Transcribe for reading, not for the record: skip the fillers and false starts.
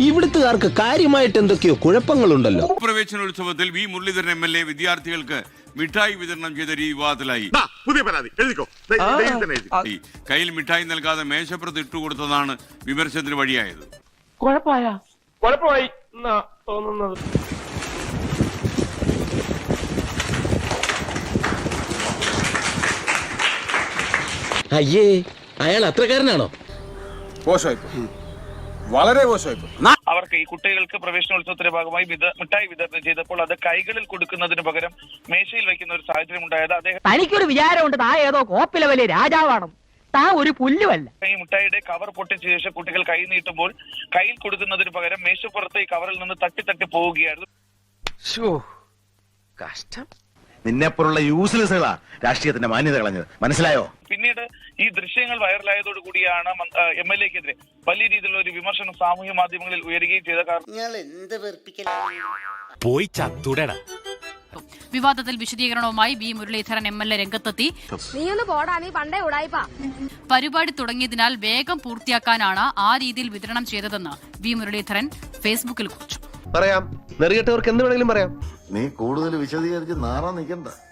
ഇവിടുത്തുകാർക്ക് കാര്യമായിട്ട് എന്തൊക്കെയോ കുഴപ്പങ്ങളുണ്ടല്ലോ. പ്രവേശനോത്സവത്തിൽ V Muraleedharan MLA വിദ്യാർത്ഥികൾക്ക് മിഠായി വിതരണം ചെയ്ത വിവാദത്തിലായി. പുതിയ പരാതി എഴുതിക്കോ. കയ്യിൽ മിഠായി നൽകാതെ മേശപ്പുറത്ത് ഇട്ടുകൊടുത്തതാണ് വിമർശനത്തിന് വഴിയായത്. കുഴപ്പമായി തോന്നുന്നത്. അയ്യേ, അയാൾ അത്രക്കാരനാണോ? വളരെ മോശമായി. അവർക്ക് ഈ കുട്ടികൾക്ക് പ്രവേശനോത്സവത്തിന്റെ ഭാഗമായി മിഠായി വിതരണം ചെയ്തപ്പോൾ അത് കൈകളിൽ കൊടുക്കുന്നതിന് പകരം മേശയിൽ വയ്ക്കുന്ന ഒരു സാഹചര്യം ഉണ്ടായത്. അദ്ദേഹം തനിക്കൊരു വിചാരമുണ്ട്, താ ഏതോ കോപ്പിലെ വലിയ രാജാവാണ്, താ ഒരു പുല്ലുമല്ല. ഈ മിഠായിയുടെ കവർ പൊട്ടിച്ച ശേഷം കുട്ടികൾ കൈ നീട്ടുമ്പോൾ കയ്യിൽ കൊടുക്കുന്നതിന് പകരം മേശപ്പുറത്ത് ഈ കവറിൽ നിന്ന് തട്ടി പോവുകയായിരുന്നു. കഷ്ടം. നിന്നെപ്പോലുള്ള യൂസ്ലെസ്സുകളാ രാഷ്ട്രീയത്തിന്റെ മാന്യത കളഞ്ഞത്, മനസ്സിലായോ? പിന്നീട് ഈ ദൃശ്യങ്ങൾ വൈറലായതോടു കൂടിയാണ് MLA-ക്കെതിരെ വലിയ രീതിയിലുള്ള ഒരു വിമർശനം സാമൂഹ്യ മാധ്യമങ്ങളിൽ ഉയരുകയും ചെയ്ത. പോയി ചത്തുടടാ. വിവാദത്തിൽ വിശദീകരണവുമായി വി മുരളീധരൻ MLA രംഗത്തെത്തി. പരിപാടി തുടങ്ങിയതിനാൽ വേഗം പൂർത്തിയാക്കാനാണ് ആ രീതിയിൽ വിതരണം ചെയ്തതെന്ന് വി മുരളീധരൻ ഫേസ്ബുക്കിൽ കുറിച്ചു. പറയാം, നെറികെട്ടവർക്ക് എന്ത് വേണമെങ്കിലും പറയാം. നീ കൂടുതൽ വിശദീകരിച്ച് നാറാൻ നിൽക്കണ്ട.